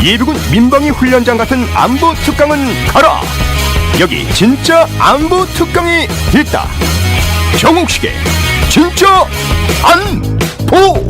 예비군 민방위 훈련장 같은 안보 특강은 가라. 여기 진짜 안보 특강이 있다. 정옥식의 진짜 안보.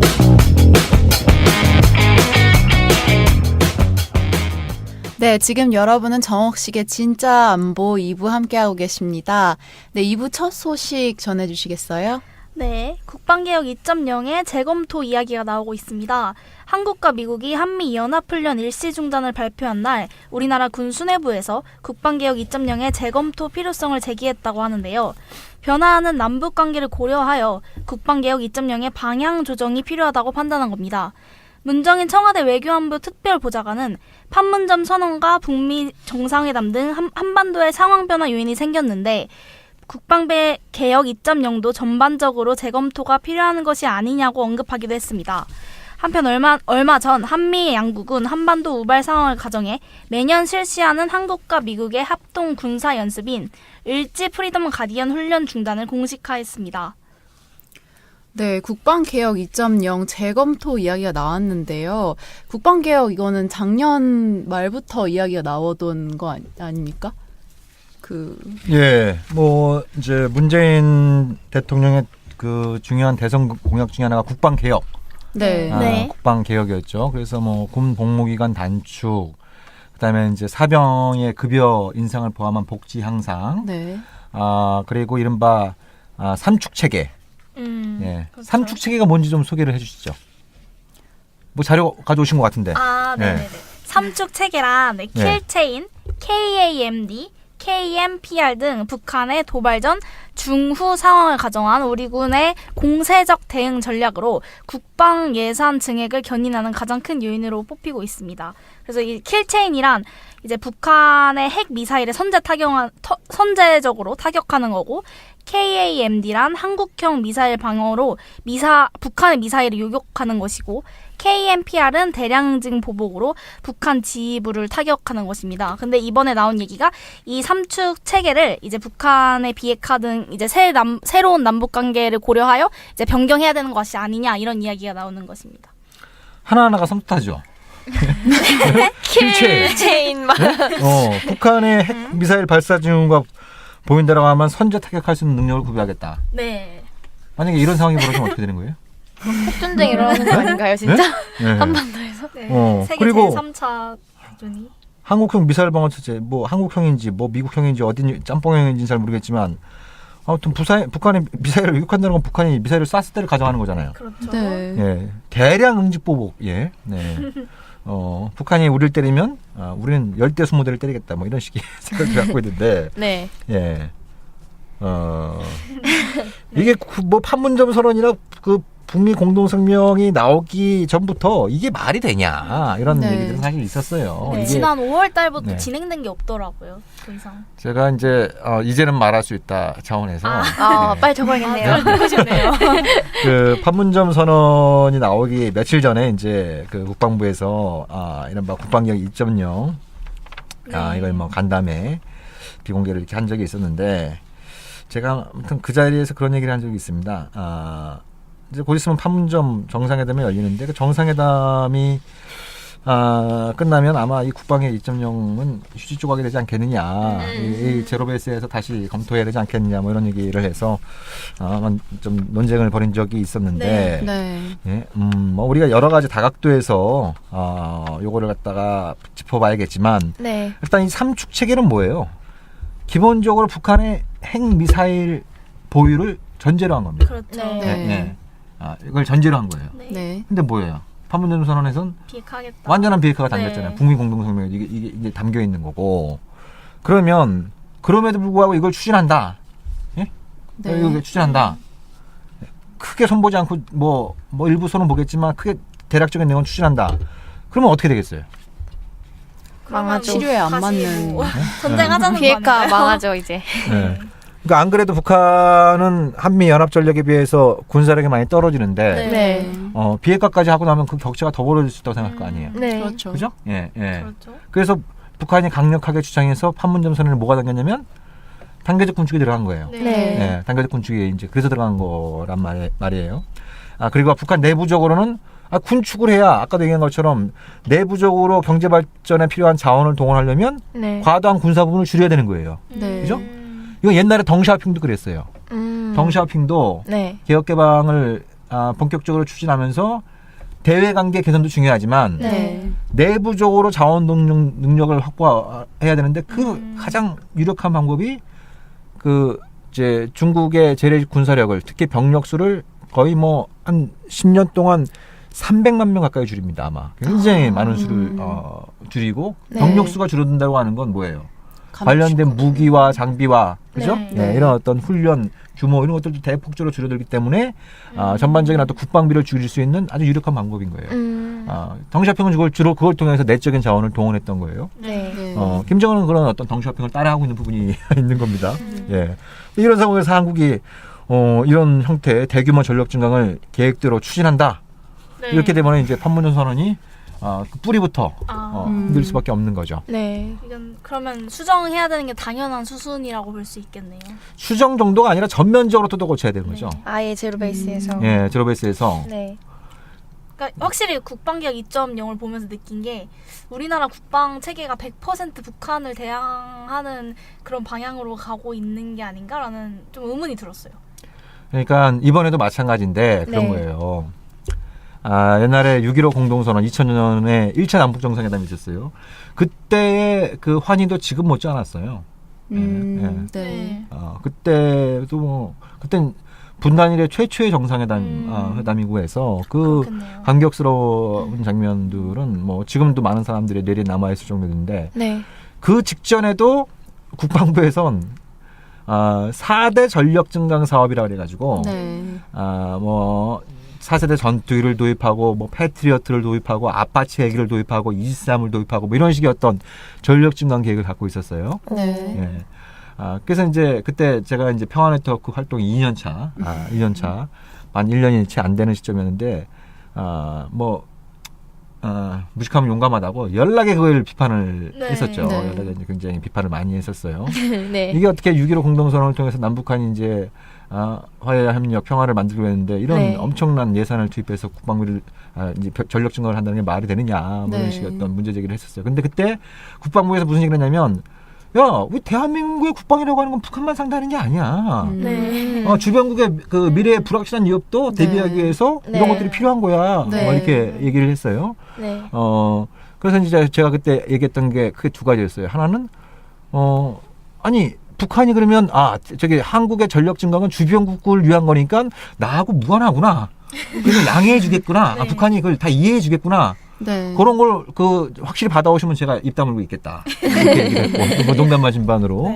네, 지금 여러분은 정옥식의 진짜 안보 2부 함께하고 계십니다. 네, 2부 첫 소식 전해주시겠어요? 네, 국방개혁 2.0의 재검토 이야기가 나오고 있습니다. 한국과 미국이 한미연합훈련 일시중단을 발표한 날 우리나라 군 수뇌부에서 국방개혁 2.0의 재검토 필요성을 제기했다고 하는데요. 변화하는 남북관계를 고려하여 국방개혁 2.0의 방향 조정이 필요하다고 판단한 겁니다. 문정인 청와대 외교안보 특별보좌관은 판문점 선언과 북미 정상회담 등 한반도의 상황 변화 요인이 생겼는데 국방개혁 2.0도 전반적으로 재검토가 필요한 것이 아니냐고 언급하기도 했습니다. 한편 얼마 전 한미 양국은 한반도 우발 상황을 가정해 매년 실시하는 한국과 미국의 합동 군사 연습인 을지 프리덤 가디언 훈련 중단을 공식화했습니다. 네, 국방개혁 2.0 재검토 이야기가 나왔는데요. 국방개혁 이거는 작년 말부터 이야기가 나오던 거 아닙니까? 예, 뭐 이제 문재인 대통령의 그 중요한 대선 공약 중에 하나가 국방 개혁. 네. 네. 국방 개혁이었죠. 그래서 뭐 군 복무기간 단축, 그다음에 이제 사병의 급여 인상을 포함한 복지 향상. 네. 그리고 이른바 삼축 체계. 예, 그렇죠. 삼축 체계가 뭔지 좀 소개를 해주시죠. 뭐 자료 가져오신 것 같은데. 네네네. 네. 삼축 체계란 킬체인, KAMD, KMPR 등 북한의 도발 전 중후 상황을 가정한 우리 군의 공세적 대응 전략으로 국방 예산 증액을 견인하는 가장 큰 요인으로 뽑히고 있습니다. 그래서 이 킬체인이란 이제 북한의 핵 미사일에 선제적으로 타격하는 거고, KAMD란 한국형 미사일 방어로 북한의 미사일을 요격하는 것이고, KMPR은 대량증 보복으로 북한 지휘부를 타격하는 것입니다. 근데 이번에 나온 얘기가 이 삼축 체계를 이제 북한의 비핵화 등 이제 새로운 남북 관계를 고려하여 이제 변경해야 되는 것이 아니냐, 이런 이야기가 나오는 것입니다. 하나하나가 섬뜩하죠. 킬체인만. 북한의 핵 미사일 발사 징후가 보인다라고 하면 선제 타격할 수 있는 능력을 구비하겠다. 네. 만약에 이런 상황이 벌어지면 어떻게 되는 거예요? 핵전쟁 일어나는 거 아닌가요, 진짜? 네? 한반도에서? 네. 세계 그리고 제3차 기준이. 한국형 미사일 방어 체제, 뭐 한국형인지 뭐 미국형인지 어딘 짬뽕형인지는 잘 모르겠지만 아무튼 북한의 미사일을 요격한다는 건 북한이 미사일을 쐈을 때를 가정하는 거잖아요. 그렇죠. 네. 예, 대량 응집 보복. 예, 네. 북한이 우리를 때리면 우리는 열대 20대를 때리겠다. 뭐 이런 식의 생각을 갖고 있는데, 네. 예, 이게 뭐 판문점 선언이나 그 북미 공동성명이 나오기 전부터 이게 말이 되냐 이런 네. 얘기들은 사실 있었어요. 네. 이게 지난 5월 달부터 네. 진행된 게 없더라고요. 더 이상. 제가 이제 이제는 말할 수 있다 차원에서 네. 빨리 적어야겠네요. 듣고 싶네요. 그 판문점 선언이 나오기 며칠 전에 이제 그 국방부에서 이른바 국방개혁 2.0 네. 이걸 뭐 간담회 비공개를 이렇게 한 적이 있었는데 제가 아무튼 그 자리에서 그런 얘기를 한 적이 있습니다. 이제 곧 있으면 판문점 정상회담이 열리는데 그 정상회담이 끝나면 아마 이 국방의 2.0은 휴지 조각이 되지 않겠느냐, 이 제로베이스에서 다시 검토해야 되지 않겠느냐, 뭐 이런 얘기를 해서 좀 논쟁을 벌인 적이 있었는데, 네. 예, 뭐 우리가 여러 가지 다각도에서 요거를 갖다가 짚어봐야겠지만, 네. 일단 이 삼축 체계는 뭐예요? 기본적으로 북한의 핵 미사일 보유를 전제로 한 겁니다. 그렇죠. 네. 네. 이걸 전제로 한 거예요. 네. 네. 근데 뭐예요? 판문점 선언에선 비핵화하겠다. 완전한 비핵화가 담겼잖아요. 네. 북미 공동성명에 이게 담겨 있는 거고. 그러면 그럼에도 불구하고 이걸 추진한다. 예? 네. 이걸 추진한다. 크게 손보지 않고 뭐 일부 손은 보겠지만 크게 대략적인 내용은 추진한다. 그러면 어떻게 되겠어요? 망하죠. 치료에 안 다시 맞는. 뭐 전쟁하자는 비핵화 거 아닌가요? 망하죠, 이제. 네. 그러니까 안 그래도 북한은 한미 연합 전력에 비해서 군사력이 많이 떨어지는데 네. 비핵화까지 하고 나면 그 격차가 더 벌어질 수 있다고 생각할 거 아니에요. 네. 그렇죠. 그죠? 예, 예. 그렇죠. 그래서 북한이 강력하게 주장해서 판문점 선언을 뭐가 담겼냐면 단계적 군축이 들어간 거예요. 네. 네. 예, 단계적 군축이 이제 그래서 들어간 거란 말이에요. 그리고 북한 내부적으로는 군축을 해야 아까도 얘기한 것처럼 내부적으로 경제 발전에 필요한 자원을 동원하려면 네. 과도한 군사 부분을 줄여야 되는 거예요. 네. 그죠? 이건 옛날에 덩샤오핑도 그랬어요. 덩샤오핑도 네. 개혁 개방을 본격적으로 추진하면서 대외 관계 개선도 중요하지만 네. 내부적으로 자원 능력을 확보해야 되는데 그 가장 유력한 방법이 그 이제 중국의 재래식 군사력을 특히 병력 수를 거의 뭐 한 10년 동안 300만 명 가까이 줄입니다. 아마 굉장히 많은 수를 줄이고 네. 병력 수가 줄어든다고 하는 건 뭐예요? 감축. 관련된 무기와 장비와 그죠? 네. 네, 이런 어떤 훈련 규모 이런 것들도 대폭적으로 줄어들기 때문에 전반적인 어떤 국방비를 줄일 수 있는 아주 유력한 방법인 거예요. 덩샤오핑은 그걸 통해서 내적인 자원을 동원했던 거예요. 네. 네. 김정은은 그런 어떤 덩샤오핑을 따라하고 있는 부분이 있는 겁니다. 예. 이런 상황에서 한국이 이런 형태의 대규모 전력 증강을 계획대로 추진한다. 네. 이렇게 되면 이제 판문점 선언이 그 뿌리부터 아. 흔들 수밖에 없는 거죠. 네. 이건 그러면 수정해야 되는 게 당연한 수순이라고 볼 수 있겠네요. 수정 정도가 아니라 전면적으로 뜯어 고쳐야 되는 거죠. 아예 제로 베이스에서. 예, 제로베이스에서 네. 그러니까 확실히 국방개혁 2.0을 보면서 느낀 게 우리나라 국방 체계가 100% 북한을 대항하는 그런 방향으로 가고 있는 게 아닌가라는 좀 의문이 들었어요. 그러니까 이번에도 마찬가지인데 그런 네. 거예요. 옛날에 6.15 공동선언 2000년에 1차 남북 정상회담이 있었어요. 그때의 그 환희도 지금 못지 않았어요. 네. 그때도 뭐 그땐 분단 이래 최초의 정상회담 회담이고 해서 그 그렇겠네요. 감격스러운 장면들은 뭐 지금도 많은 사람들의 뇌리에 남아 있을 정도인데 네. 그 직전에도 국방부에선 4대 전력 증강 사업이라 그래가지고 네. 뭐 4세대 전투기를 도입하고 뭐 패트리어트를 도입하고 아파치 헬기를 도입하고 이지스함을 도입하고 뭐 이런 식의 어떤 전력 증강 계획을 갖고 있었어요. 네. 예. 그래서 이제 그때 제가 이제 평화네트워크 활동 2년 차, 2년 차, 만 1년이 채 안 되는 시점이었는데, 무식하면 용감하다고 연락에 그걸 비판을 네. 했었죠. 네. 연락에 이제 굉장히 비판을 많이 했었어요. 네. 이게 어떻게 6.15 공동선언을 통해서 남북한이 이제 화해 협력 평화를 만들고 했는데 이런 네. 엄청난 예산을 투입해서 국방비를 이제 전력 증강을 한다는 게 말이 되느냐 뭐 네. 이런 식의 어떤 문제 제기를 했었어요. 근데 그때 국방부에서 무슨 얘기를 했냐면 야, 우리 대한민국의 국방이라고 하는 건 북한만 상대하는 게 아니야. 네. 주변국의 그 미래의 불확실한 위협도 네. 대비하기 위해서 네. 이런 것들이 필요한 거야. 네. 뭐 이렇게 얘기를 했어요. 네. 그래서 이제 제가 그때 얘기했던 게 크게 두 가지였어요. 하나는 아니 북한이 그러면 저기 한국의 전력 증강은 주변국을 위한 거니까 나하고 무관하구나. 그래서 양해해 주겠구나. 네. 북한이 그걸 다 이해해 주겠구나. 네. 그런 걸 확실히 받아오시면 제가 입 다물고 있겠다. 이렇게 얘기를 했고 뭐 농담 진반으로.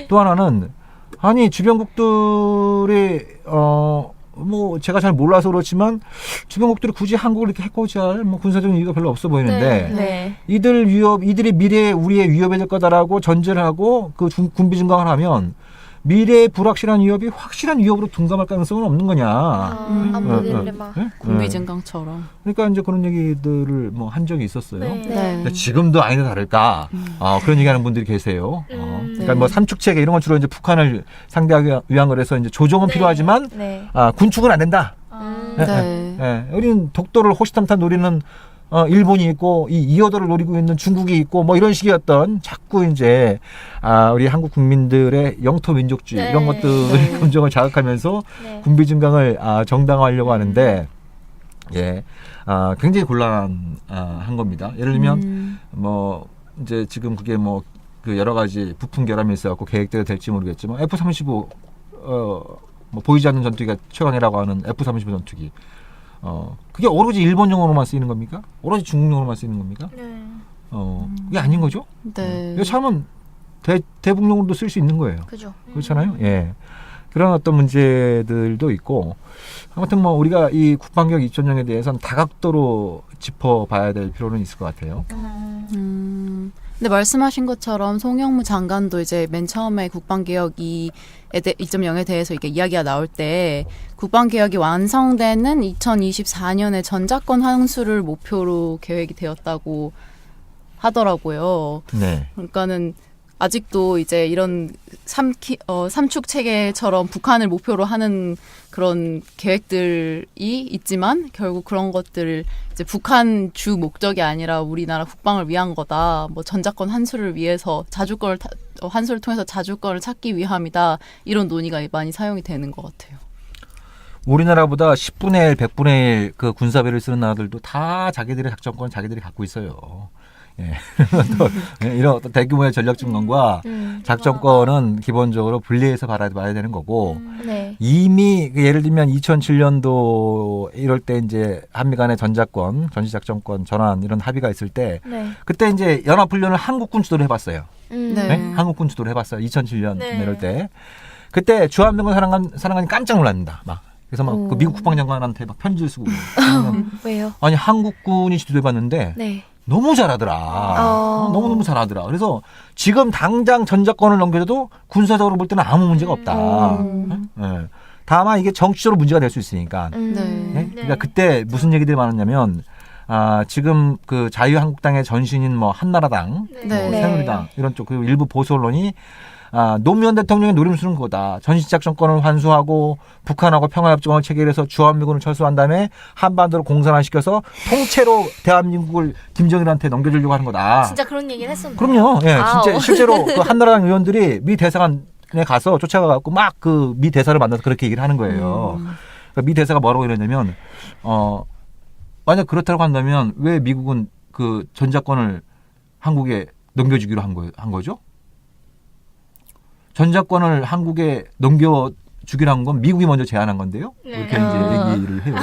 또 하나는 아니 주변국들이 뭐 제가 잘 몰라서 그렇지만 주변국들이 굳이 한국을 이렇게 해코지할 뭐 군사적인 이유가 별로 없어 보이는데 네. 이들이 미래에 우리의 위협이 될 거다라고 전제를 하고 그 군비 증강을 하면 미래의 불확실한 위협이 확실한 위협으로 둔감할 가능성은 없는 거냐. 안보 딜레마. 네? 군비 네. 증강처럼. 그러니까 이제 그런 얘기들을 뭐 한 적이 있었어요. 네. 네. 근데 지금도 아니다 다를까 그런 얘기하는 분들이 계세요. 그러니까 뭐 삼축체계 이런 건 주로 이제 북한을 상대하기 위한 거라서 이제 조정은 네. 필요하지만 네. 군축은 안 된다. 네. 우리는 독도를 호시탐탐 노리는 일본이 있고 이 이어도를 노리고 있는 중국이 있고 뭐 이런 식의 어떤 자꾸 이제 우리 한국 국민들의 영토 민족주의 네. 이런 것들의 네. 감정을 자극하면서 네. 군비 증강을 정당화하려고 하는데 굉장히 곤란한 겁니다. 예를 들면 뭐 이제 지금 그게 뭐 그 여러 가지 부품 결함이 있어갖고 계획대로 될지 모르겠지만 F-35 뭐 보이지 않는 전투기가 최강이라고 하는 F-35 전투기 그게 오로지 일본용으로만 쓰이는 겁니까? 오로지 중국용으로만 쓰이는 겁니까? 네. 그게 아닌 거죠? 네. 이거 참은 대북용으로도 쓸 수 있는 거예요. 그죠. 그렇잖아요. 예. 그런 어떤 문제들도 있고 아무튼 뭐 우리가 이 국방개혁 2.0에 대해서는 다각도로 짚어봐야 될 필요는 있을 것 같아요. 근데 말씀하신 것처럼 송영무 장관도 이제 맨 처음에 국방개혁 2.0에 대해서 이렇게 이야기가 나올 때 국방개혁이 완성되는 2024년에 전작권 환수를 목표로 계획이 되었다고 하더라고요. 네. 그러니까는 아직도 이제 이런 삼축 체계처럼 북한을 목표로 하는 그런 계획들이 있지만 결국 그런 것들을 이제 북한 주 목적이 아니라 우리나라 국방을 위한 거다. 뭐 전자권 환수를 위해서 환수를 통해서 자주권을 찾기 위함이다. 이런 논의가 많이 사용이 되는 것 같아요. 우리나라보다 10분의 1, 100분의 1 그 군사비를 쓰는 나라들도 다 자기들의 작전권을 자기들이 갖고 있어요. 예. 이런 어떤 대규모의 전략 증강과 작전권은 기본적으로 분리해서 봐야 되는 거고 네. 이미 예를 들면 2007년도 이럴 때 이제 한미 간의 전자권, 전시작전권 전환 이런 합의가 있을 때 네. 그때 이제 연합훈련을 한국군 주도로 해봤어요. 네. 네? 한국군 주도로 해봤어요. 2007년 네. 이럴 때. 그때 주한미군 사령관이 깜짝 놀랍니다. 막. 그래서 막 그 미국 국방장관한테 막 편지를 쓰고. 왜요? 아니 한국군이 주도해봤는데 네. 너무 잘하더라. 너무너무 잘하더라. 그래서 지금 당장 전자권을 넘겨줘도 군사적으로 볼 때는 아무 문제가 없다. 예. 다만 이게 정치적으로 문제가 될 수 있으니까. 예? 그러니까 그때 무슨 얘기들이 많았냐면 지금 그 자유한국당의 전신인 뭐 한나라당, 네. 뭐 새누리당 이런 쪽 그리고 일부 보수 언론이 노무현 대통령의 노림수는 그거다. 전시작전권을 환수하고 북한하고 평화협정을 체결해서 주한미군을 철수한 다음에 한반도를 공산화시켜서 통째로 대한민국을 김정일한테 넘겨주려고 하는 거다. 진짜 그런 얘기를 했었는데. 그럼요. 예, 아우. 진짜 실제로 그 한나라당 의원들이 미 대사관에 가서 쫓아가갖고 막 그 미 대사를 만나서 그렇게 얘기를 하는 거예요. 그러니까 미 대사가 뭐라고 이러냐면 만약 그렇다고 한다면 왜 미국은 그 전자권을 한국에 넘겨주기로 한 거죠? 전자권을 한국에 넘겨주기로 한 건 미국이 먼저 제안한 건데요. 이렇게 이제 얘기를 해요.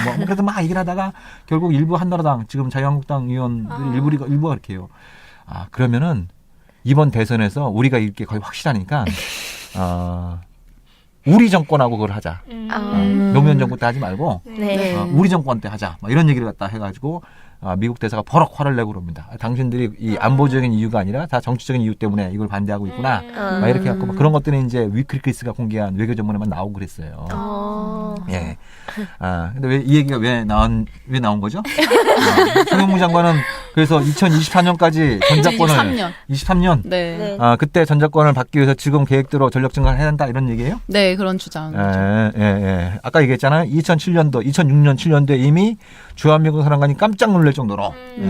뭐 그래서 막 얘기를 하다가 결국 일부 한나라당 지금 자유한국당 의원들이 일부가 그렇게 해요. 그러면은 이번 대선에서 우리가 이렇게 거의 확실하니까 우리 정권하고 그걸 하자. 노무현 정권 때 하지 말고 네. 우리 정권 때 하자. 막 이런 얘기를 갖다 해가지고 미국 대사가 버럭 화를 내고 그럽니다. 당신들이 이 안보적인 이유가 아니라 다 정치적인 이유 때문에 이걸 반대하고 있구나. 막 이렇게 갖고 막 그런 것들은 이제 위크리스가 공개한 외교 전문에만 나오고 그랬어요. 예. 근데 왜 이 얘기가 왜 나온 거죠? 송영무 장관은 그래서 2024년까지 전자권을 23년. 네. 그때 전자권을 받기 위해서 지금 계획대로 전력 증강을 해야 한다 이런 얘기예요? 네, 그런 주장이죠. 예. 아까 얘기했잖아요. 2006년 7년도에 이미 주한미군 사령관이 깜짝 놀랄 정도로. 예.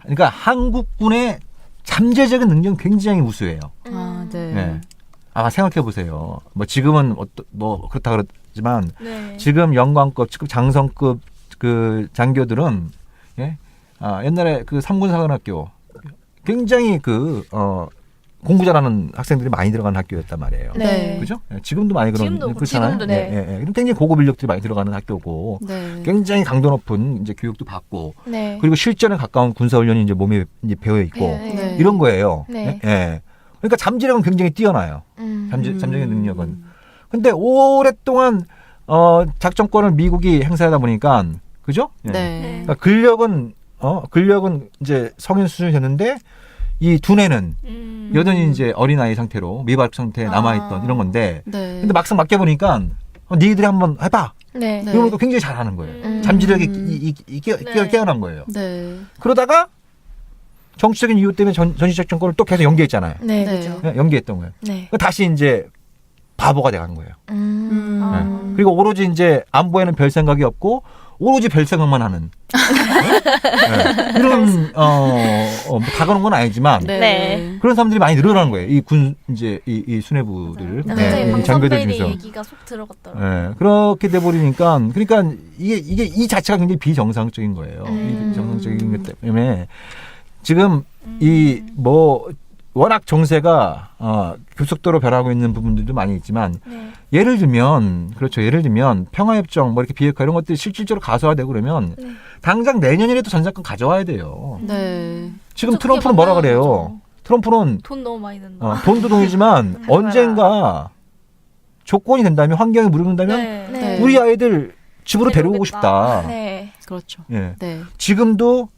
그러니까 한국군의 잠재적인 능력은 굉장히 우수해요. 네. 예. 생각해 보세요. 뭐 지금은 뭐 그렇다 그러지만 네. 지금 영광급, 특급 장성급 그 장교들은 예? 옛날에 그 삼군사관학교 굉장히 공부 잘하는 학생들이 많이 들어가는 학교였단 말이에요. 네. 그죠? 예, 지금도 많이 지금도 그렇잖아요. 지금도 네. 예. 굉장히 고급 인력들이 많이 들어가는 학교고 네. 굉장히 강도 높은 이제 교육도 받고 네. 그리고 실전에 가까운 군사 훈련이 이제 몸에 이제 배어 있고 네. 이런 거예요. 네. 예. 그러니까 잠재력은 굉장히 뛰어나요. 음. 잠재적인 능력은. 근데 오랫동안 작전권을 미국이 행사하다 보니까 그죠? 예. 네. 그러니까 근력은 이제 성인 수준이 됐는데 이 두뇌는 여전히 이제 어린아이 상태로 미발 상태에 남아있던 이런 건데 네. 근데 막상 맡겨보니까 니들이 한번 해봐. 네. 네. 이러니까 굉장히 잘하는 거예요. 잠재력이 깨어난 거예요. 네. 그러다가 정치적인 이유 때문에 전시작전권을 또 계속 연기했잖아요. 네. 네. 그죠. 연기했던 거예요. 네. 다시 이제 바보가 돼간 거예요. 음. 그리고 오로지 이제 안보에는 별 생각이 없고 오로지 별 생각만 하는 네. 이런 뭐 다가오는 건 아니지만 네. 그런 사람들이 많이 늘어나는 거예요. 이 이제 이 수뇌부들, 굉장히 이 장교들 방송페이지 중에서. 얘기가 속 들어갔더라고요. 네. 그렇게 돼 버리니까 그러니까 이게 이 자체가 굉장히 비정상적인 거예요. 이 비정상적인 것 때문에 지금 이 뭐 워낙 정세가 급속도로 변하고 있는 부분들도 많이 있지만 네. 예를 들면 평화협정 뭐 이렇게 비핵화 이런 것들이 실질적으로 가소화되고 그러면 네. 당장 내년이라도 전자권 가져와야 돼요. 네. 지금 그쵸, 트럼프는 그게 뭐라 맞는 그래요? 거죠. 트럼프는 돈 너무 많이 든다. 돈도 돈이지만 언젠가 조건이 된다면 환경이 무릅된다면 네. 네. 우리 아이들 집으로 데려오고 데려오겠다. 싶다. 네. 그렇죠. 예. 네. 지금도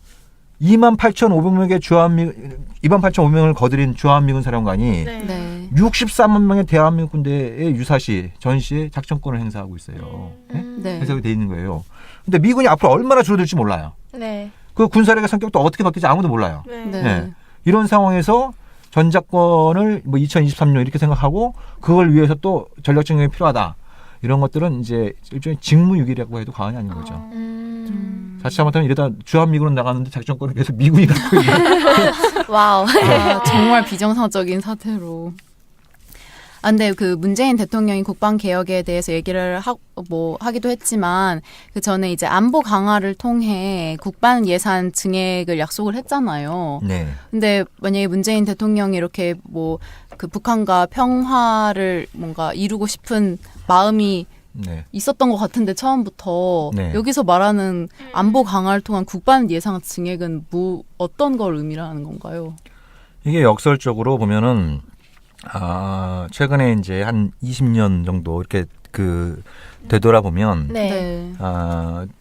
28,500명의 28,500명을 거드린 주한미군 사령관이 네. 네. 63만 명의 대한민국 군대의 유사시 전시에 작전권을 행사하고 있어요. 예? 네. 해석이 돼 있는 거예요. 근데 미군이 앞으로 얼마나 줄어들지 몰라요. 네. 그 군사력의 성격도 어떻게 바뀔지 아무도 몰라요. 네. 네. 네. 이런 상황에서 전작권을 뭐 2023년 이렇게 생각하고 그걸 위해서 또 전략 전형이 필요하다. 이런 것들은 이제 일종의 직무유기라고 해도 과언이 아닌 거죠. 자칫 잘못하면 이러다 주한미군은 나가는데 작전권을 계속 미군이 갖고 있는. 와우. 아, 정말 비정상적인 사태로. 아, 근데 그 문재인 대통령이 국방 개혁에 대해서 얘기를 하기도 했지만 그 전에 이제 안보 강화를 통해 국방 예산 증액을 약속을 했잖아요. 네. 근데 만약에 문재인 대통령이 이렇게 뭐 그 북한과 평화를 뭔가 이루고 싶은 마음이 네. 있었던 것 같은데 처음부터 네. 여기서 말하는 안보 강화를 통한 국방 예산 증액은 뭐 어떤 걸 의미하는 건가요? 이게 역설적으로 보면은 최근에 이제 한 20년 정도 이렇게 그 되돌아보면 네.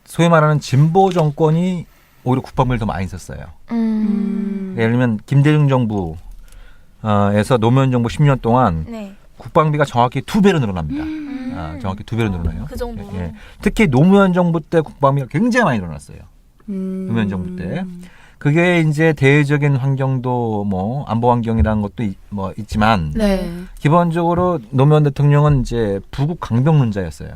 소위 말하는 진보 정권이 오히려 국방비를 더 많이 썼어요. 예를 들면 김대중 정부에서 노무현 정부 10년 동안 네. 국방비가 정확히 2배로 늘어납니다. 정확히 2배로 늘어나요. 그 정도. 예. 특히 노무현 정부 때 국방비가 굉장히 많이 늘어났어요. 노무현 정부 때. 그게 이제 대외적인 환경도 뭐 안보 환경이라는 것도 뭐 있지만 네. 기본적으로 노무현 대통령은 이제 부국 강병론자였어요.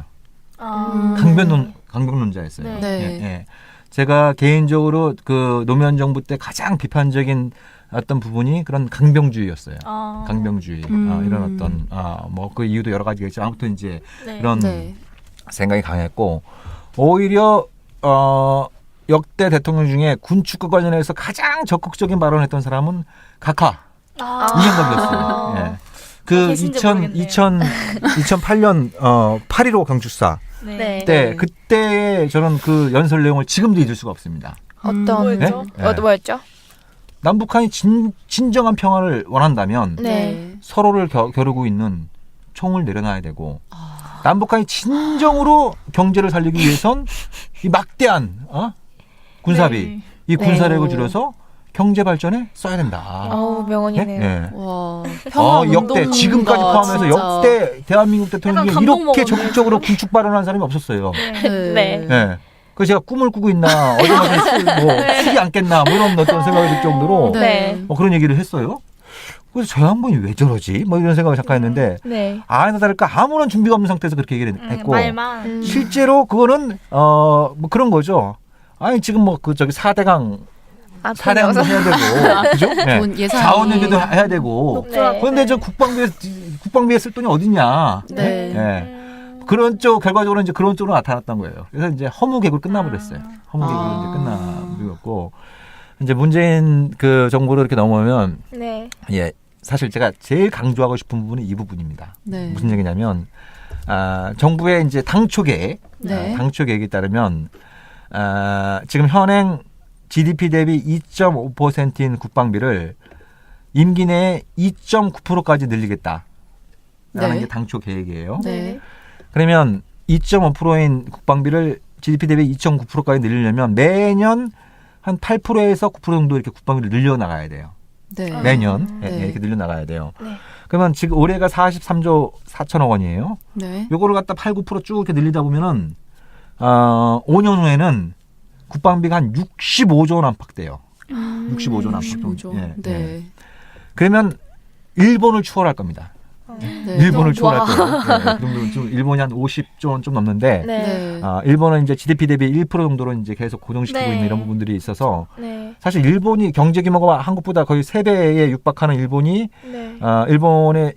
강병론자였어요. 네. 네. 예, 예. 제가 개인적으로 그 노무현 정부 때 가장 비판적인 어떤 부분이 그런 강병주의였어요. 강병주의 이런 어떤 뭐 그 이유도 여러 가지겠지만 아무튼 이제 네. 그런 네. 생각이 강했고 오히려 역대 대통령 중에 군축과 관련해서 가장 적극적인 발언을 했던 사람은 각하 이명박이었어요. 예. 그 계신지 모르겠네요. 2008년 8.15 경축사 네. 때 그때 저는 그 연설 내용을 지금도 잊을 수가 없습니다. 어떤 뭐였죠? 네? 뭐였죠? 남북한이 진정한 평화를 원한다면 네. 서로를 겨루고 있는 총을 내려놔야 되고 남북한이 진정으로 경제를 살리기 위해선 이 막대한 군사비, 네. 이 네. 군사력을 줄여서 경제 발전에 써야 된다. 어우 명언이네요. 네. 와, 평화 역대 운동가, 지금까지 포함해서 진짜. 역대 대한민국 대통령 중에 약간 감동 이렇게 먹었네. 적극적으로 군축 발언한 사람이 없었어요. 네. 네. 네. 그래서 제가 꿈을 꾸고 있나 어디 가서 술이 않겠나 뭐 이런 어떤 생각이 들 정도로 네. 그런 얘기를 했어요. 그래서 저 양반이 왜 저러지? 뭐 이런 생각을 잠깐 했는데 네. 아니나 다를까 아무런 준비가 없는 상태에서 그렇게 얘기를 했고 말만. 실제로 그거는 뭐 그런 거죠. 아니 지금 뭐 그 저기 4대강 사대강도 해야 되고 그죠? 네. 돈 예산이- 자원외교도 해야 되고 네. 그런데 저 국방비에 쓸 돈이 어딨냐? 네. 네. 그런 쪽 결과적으로 이제 그런 쪽으로 나타났던 거예요. 그래서 이제 허무개구로 끝나버렸어요. 허무개구로 이제 끝나버렸고 이제 문재인 그 정부로 이렇게 넘어오면 네. 예 사실 제가 제일 강조하고 싶은 부분은 이 부분입니다. 네. 무슨 얘기냐면 정부의 이제 당초 계획, 네. 당초 계획에 따르면 지금 현행 GDP 대비 2.5%인 국방비를 임기 내에 2.9%까지 늘리겠다라는 네. 게 당초 계획이에요. 네. 그러면 2.5%인 국방비를 GDP 대비 2.9%까지 늘리려면 매년 한 8%에서 9% 정도 이렇게 국방비를 늘려나가야 돼요. 네. 매년 네. 이렇게 늘려나가야 돼요. 네. 그러면 지금 올해가 43조 4천억 원이에요. 네. 요거를 갖다 8, 9%쭉 이렇게 늘리다 보면은 5년 후에는 국방비가 한 65조 원 안팎돼요. 65조 원 안팎 정도. 65조. 예, 네. 예. 그러면 일본을 추월할 겁니다. 네. 일본을 추월할 와. 거예요. 네, 그 정도 좀 일본이 한 50조 원 좀 넘는데 네. 네. 일본은 이제 GDP 대비 1% 정도로 이제 계속 고정시키고 네. 있는 이런 부분들이 있어서 네. 사실 일본이 경제 규모가 한국보다 거의 3배에 육박하는 일본이 네.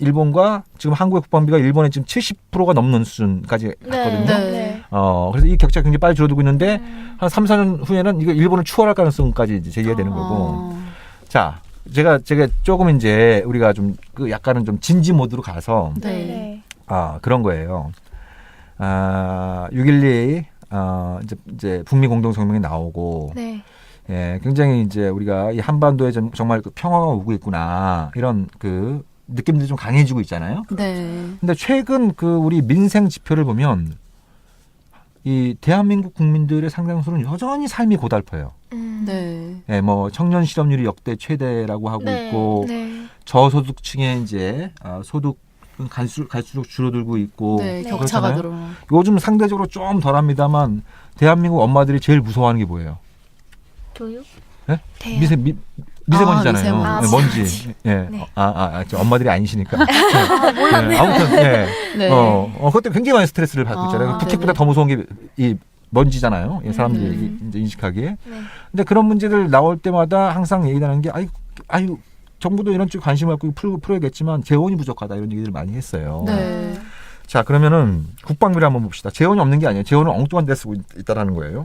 일본과 지금 한국의 국방비가 일본의 지금 70%가 넘는 수준까지 갔거든요. 네. 네. 그래서 이 격차가 굉장히 빨리 줄어들고 있는데 한 3, 4년 후에는 이거 일본을 추월할 가능성까지 이제 제기가 되는 거고. 자, 제가 조금 이제 우리가 좀 그 약간은 좀 진지 모드로 가서 네. 네. 그런 거예요. 6.12 이제 북미 공동성명이 나오고 네. 예, 굉장히 이제 우리가 이 한반도에 정말 그 평화가 오고 있구나 이런 그 느낌들이 좀 강해지고 있잖아요. 네. 근데 최근 그 우리 민생 지표를 보면 이 대한민국 국민들의 상당수는 여전히 삶이 고달퍼요. 네. 예, 뭐 청년 실업률이 역대 최대라고 하고 네. 있고 네. 저소득층의 이제 소득은 갈수록 줄어들고 있고 네. 네. 격차가 그렇잖아요. 늘어. 요즘 상대적으로 좀 덜합니다만 대한민국 엄마들이 제일 무서워하는 게 뭐예요? 교육? 예? 돼요. 미세먼지잖아요. 아, 미세먼지. 먼지. 예. 네. 저 엄마들이 아니시니까. 몰랐네요. 아무튼 예. 네. 그것도 굉장히 많이 스트레스를 받고 있잖아요. 북핵보다 네네. 더 무서운 게 이 먼지잖아요. 예, 사람들이 이제 인식하기에. 네. 근데 그런 문제들 나올 때마다 항상 얘기하는 게 아유 정부도 이런 쪽에 관심을 갖고 풀어야겠지만 재원이 부족하다 이런 얘기를 많이 했어요. 네. 자 그러면은 국방비를 한번 봅시다. 재원이 없는 게 아니에요. 재원을 엉뚱한 데 쓰고 있다라는 거예요.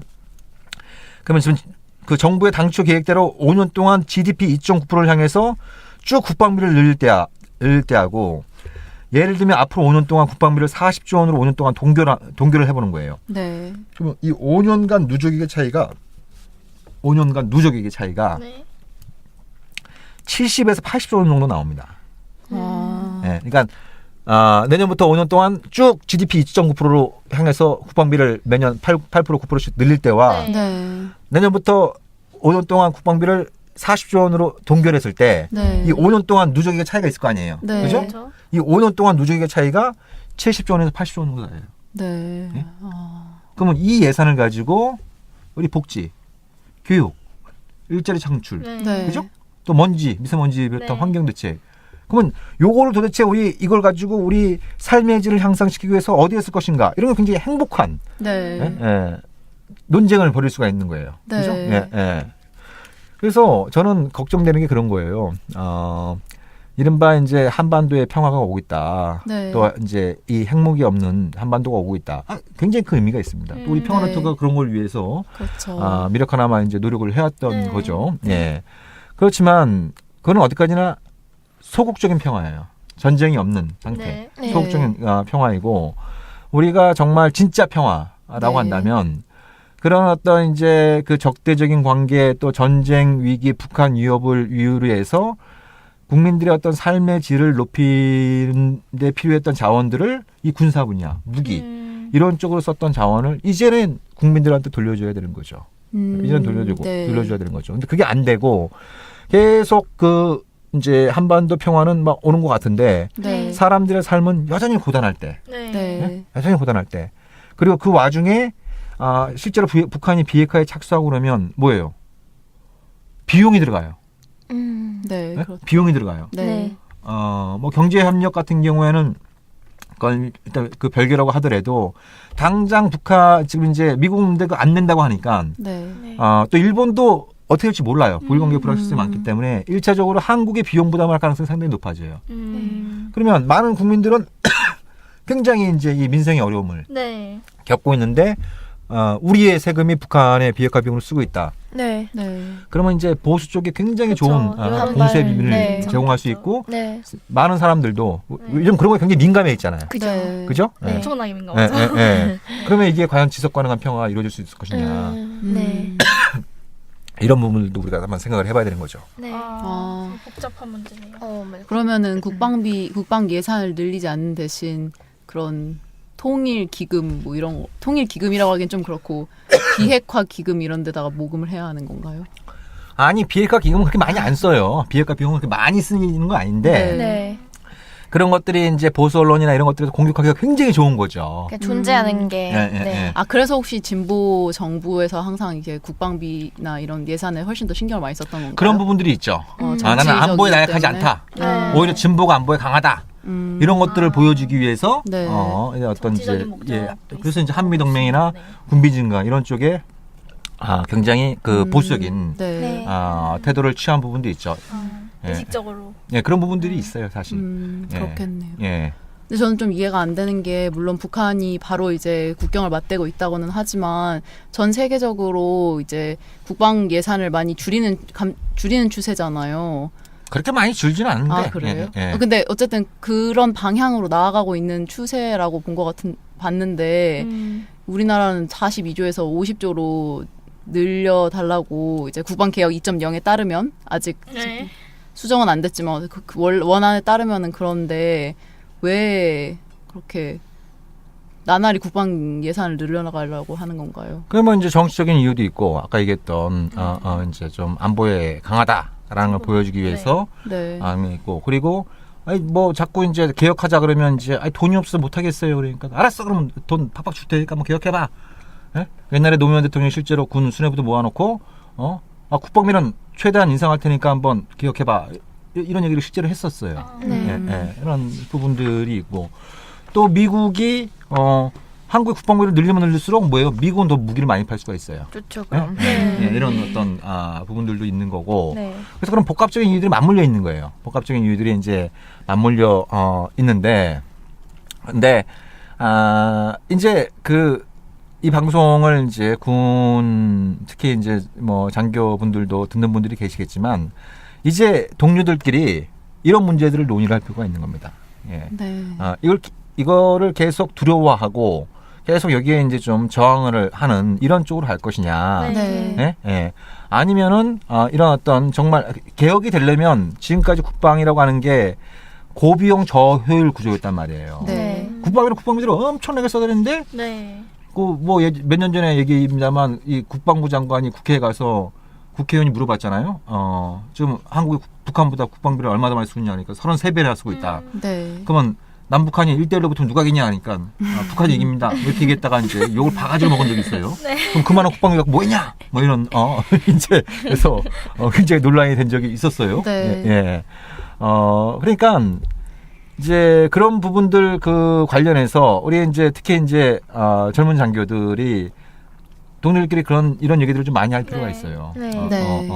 그러면 지금 그 정부의 당초 계획대로 5년 동안 GDP 2.9%를 향해서 쭉 국방비를 늘릴 때하고 예를 들면 앞으로 5년 동안 국방비를 40조 원으로 5년 동안 동결을 해보는 거예요. 네. 그러면 이 5년간 누적액의 차이가 5년간 누적액의 차이가 네. 70에서 80조 원 정도 나옵니다. 아. 예, 그러니까 내년부터 5년 동안 쭉 GDP 2.9%로 향해서 국방비를 매년 8% 9%씩 늘릴 때와 네. 네. 내년부터 5년 동안 국방비를 40조 원으로 동결했을 때 이 네. 5년 동안 누적액의 차이가 있을 거 아니에요. 네. 그죠? 그렇죠. 이 5년 동안 누적액의 차이가 70조 원에서 80조 원 정도 나요. 네. 예? 아. 그러면 이 예산을 가지고 우리 복지, 교육, 일자리 창출, 네. 네. 그죠? 또 미세먼지 비롯한 네. 환경 대책. 그러면 요거를 도대체 이걸 가지고 우리 삶의 질을 향상시키기 위해서 어디에 쓸 것인가? 이런 건 굉장히 행복한 네. 논쟁을 벌일 수가 있는 거예요. 네. 그죠? 그래서 저는 걱정되는 게 그런 거예요. 이른바 이제 한반도의 평화가 오고 있다. 네. 또 이제 이 핵무기 없는 한반도가 오고 있다. 굉장히 큰 의미가 있습니다. 또 우리 평화노트가 네. 그런 걸 위해서 그렇죠. 미력하나마 이제 노력을 해왔던 네. 거죠. 예. 그렇지만 그건 어디까지나 소극적인 평화예요. 전쟁이 없는 상태. 네. 네. 소극적인 평화이고 우리가 정말 진짜 평화라고 네. 한다면 그런 어떤 이제 그 적대적인 관계 또 전쟁 위기 북한 위협을 이유로 해서 국민들의 어떤 삶의 질을 높이는 데 필요했던 자원들을 이 군사 분야, 무기 이런 쪽으로 썼던 자원을 이제는 국민들한테 돌려줘야 되는 거죠. 이제는 네. 돌려줘야 되는 거죠. 근데 그게 안 되고 계속 그 이제 한반도 평화는 막 오는 것 같은데 네. 사람들의 삶은 여전히 고단할 때, 네. 네. 여전히 고단할 때. 그리고 그 와중에 실제로 북한이 비핵화에 착수하고 그러면 뭐예요? 비용이 들어가요. 네. 네? 그렇죠. 비용이 들어가요. 네. 네. 뭐 경제 협력 같은 경우에는 그건 일단 그 별개라고 하더라도 당장 북한 지금 이제 미국 문제가 안 낸다고 하니까 네. 또 일본도 어떻게 될지 몰라요. 고위관계 불확실성이 많기 때문에 1차적으로 한국의 비용 부담할 가능성이 상당히 높아져요. 그러면 많은 국민들은 굉장히 이제 이 민생의 어려움을 네. 겪고 있는데 우리의 세금이 북한의 비핵화 비용을 쓰고 있다. 네. 네. 그러면 이제 보수 쪽에 굉장히 그쵸. 좋은 여러 공세 발, 비밀을 네. 제공할 수 그쵸. 있고 네. 많은 사람들도 요즘 그런 거에 굉장히 민감해 있잖아요. 그죠. 네. 그죠? 네. 엄청나게 민감하죠. 그러면 이게 과연 지속 가능한 평화가 이루어질 수 있을 것이냐. 네. 이런 부분들도 우리가 한번 생각을 해봐야 되는 거죠. 네. 아. 복잡한 문제네요. 맞아요. 그러면은 국방 예산을 늘리지 않는 대신 그런 통일 기금 뭐 이런 거, 통일 기금이라고 하기엔 좀 그렇고 비핵화 기금 이런 데다가 모금을 해야 하는 건가요? 아니 비핵화 기금은 그렇게 많이 안 써요. 비핵화 비용은 그렇게 많이 쓰는 건 아닌데 네. 그런 것들이 이제 보수 언론이나 이런 것들에서 공격하기가 굉장히 좋은 거죠. 그냥 존재하는 게. 예. 아 그래서 혹시 진보 정부에서 항상 이게 국방비나 이런 예산에 훨씬 더 신경을 많이 썼던 건가요? 그런 부분들이 있죠. 나는 정치적이기 안보에 나약하지 때문에? 않다. 네. 오히려 진보가 안보에 강하다. 이런 것들을 보여주기 위해서 네. 이제 어떤 이제 정치적인 목적도 그래서 이제 한미 있을 동맹이나 수 있네요. 군비 증강 이런 쪽에 굉장히 그 보수적인 네. 네. 태도를 취한 부분도 있죠. 예. 의식적으로. 예, 그런 부분들이 있어요, 사실. 예. 그렇겠네요. 예. 근데 저는 좀 이해가 안 되는 게 물론 북한이 바로 이제 국경을 맞대고 있다고는 하지만 전 세계적으로 이제 국방 예산을 많이 줄이는 추세잖아요. 그렇게 많이 줄지는 않는데. 아 그래요? 예, 예. 근데 어쨌든 그런 방향으로 나아가고 있는 추세라고 봤는데 우리나라는 42조에서 50조로 늘려달라고 이제 국방 개혁 2.0에 따르면 아직 네. 수정은 안 됐지만 그 원안에 따르면은 그런데 왜 그렇게 나날이 국방 예산을 늘려나가려고 하는 건가요? 그러면 이제 정치적인 이유도 있고 아까 얘기했던 이제 좀 안보에 강하다라는 걸 보여주기 위해서 네. 있고 그리고 뭐 자꾸 이제 개혁하자 그러면 이제 돈이 없어서 못 하겠어요. 그러니까 알았어 그러면 돈 팍팍 줄 테니까 한번 개혁해봐. 예? 옛날에 노무현 대통령이 실제로 군 수뇌부도 모아놓고 국방비는 최대한 인상할 테니까 한번 기억해봐. 이런 얘기를 실제로 했었어요. 네. 이런 부분들이 있고 또 미국이 한국의 국방비를 늘리면 늘릴수록 뭐예요? 미국은 더 무기를 많이 팔 수가 있어요. 좋죠. 그럼. 이런 어떤 부분들도 있는 거고. 네. 그래서 그런 복합적인 이유들이 맞물려 있는 거예요. 복합적인 이유들이 이제 맞물려 있는데, 근데 이제 이 방송을 이제 특히 이제 뭐 장교분들도 듣는 분들이 계시겠지만, 이제 동료들끼리 이런 문제들을 논의를 할 필요가 있는 겁니다. 예. 네. 이거를 계속 두려워하고 계속 여기에 이제 좀 저항을 하는 이런 쪽으로 갈 것이냐. 네. 예? 예. 아니면은 이런 어떤 정말 개혁이 되려면 지금까지 국방이라고 하는 게 고비용 저효율 구조였단 말이에요. 네. 국방비는 국방비를 엄청나게 써드렸는데 네. 뭐 몇 년 전에 얘기입니다만 이 국방부 장관이 국회에 가서 국회의원이 물어봤잖아요. 지금 한국이 북한보다 국방비를 얼마나 많이 쓰느냐 하니까 33배나 쓰고 있다. 네. 그러면 남북한이 1대1로 붙으면 누가 이기냐 하니까 북한이 이깁니다. 이렇게 얘기했다가 이제 욕을 바가지로 먹은 적이 있어요. 그럼 그만한 국방비가 뭐냐? 뭐 이런 이제 그래서 굉장히 논란이 된 적이 있었어요. 네. 예. 그러니까 이제 그런 부분들 관련해서 우리 이제 특히 이제 젊은 장교들이 동료들끼리 이런 얘기들을 좀 많이 할 필요가 네. 있어요. 네. 네.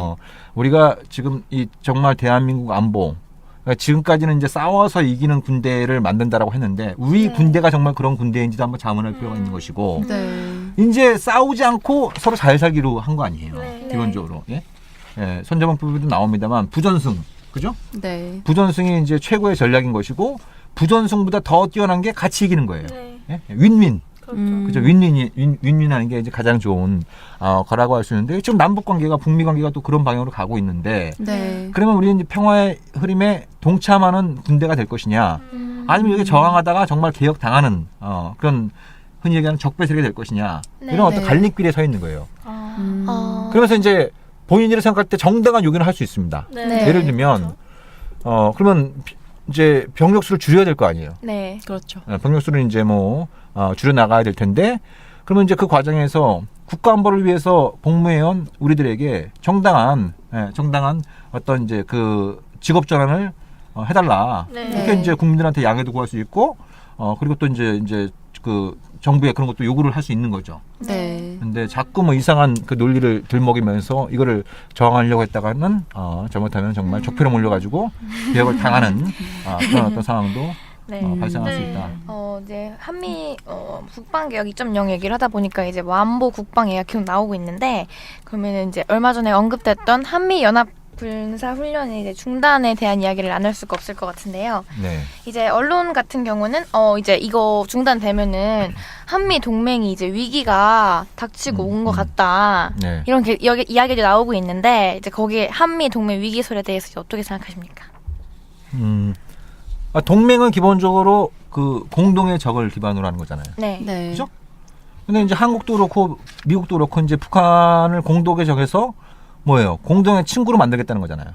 우리가 지금 이 정말 대한민국 안보 그러니까 지금까지는 이제 싸워서 이기는 군대를 만든다라고 했는데 우리 네. 군대가 정말 그런 군대인지도 한번 자문할 필요가 있는 것이고 네. 이제 싸우지 않고 서로 잘 살기로 한 거 아니에요. 네. 기본적으로. 예? 손자방법에도 나옵니다만 부전승. 그죠? 네. 부전승이 이제 최고의 전략인 것이고 부전승보다 더 뛰어난 게 같이 이기는 거예요. 네. 예? 윈윈. 그렇죠. 그죠? 윈윈하는 게 이제 가장 좋은 거라고 할 수 있는데 지금 남북 관계가 북미 관계가 또 그런 방향으로 가고 있는데 네. 그러면 우리는 이제 평화의 흐름에 동참하는 군대가 될 것이냐 아니면 여기 저항하다가 정말 개혁 당하는 그런 흔히 얘기하는 적배 세력이 될 것이냐 네. 이런 어떤 네. 갈림길에 서 있는 거예요. 그러면서 이제 본인이 생각할 때 정당한 요구는 할 수 있습니다. 네. 예를 들면 그러면 이제 병력 수를 줄여야 될 거 아니에요. 네. 그렇죠. 병력 수를 이제 줄여 나가야 될 텐데 그러면 이제 그 과정에서 국가 안보를 위해서 복무해온 우리들에게 정당한 어떤 이제 직업 전환을 해달라. 네. 이렇게 이제 국민들한테 양해도 구할 수 있고 그리고 또 이제 정부에 그런 것도 요구를 할 수 있는 거죠. 네. 근데 자꾸 이상한 논리를 들먹이면서 이거를 저항하려고 했다가는 잘못하면 정말 적폐로 몰려가지고 개혁을 당하는 그런 어떤 상황도 네. 발생할 수 네. 있다. 이제 한미 국방개혁 2.0 얘기를 하다 보니까 이제 안보 국방 얘기가 계속 나오고 있는데 그러면 이제 얼마 전에 언급됐던 한미 연합 군사 훈련의 이제 중단에 대한 이야기를 안 할 수가 없을 것 같은데요. 네. 이제 언론 같은 경우는 이제 이거 중단되면은 한미 동맹이 이제 위기가 닥치고 온 것 같다. 네. 이런 여기 이야기도 나오고 있는데 이제 거기에 한미 동맹 위기설에 대해서 이제 어떻게 생각하십니까? 동맹은 기본적으로 공동의 적을 기반으로 하는 거잖아요. 네. 네. 그죠? 근데 이제 한국도 그렇고 미국도 그렇고 이제 북한을 공동의 적에서 뭐예요? 공동의 친구로 만들겠다는 거잖아요.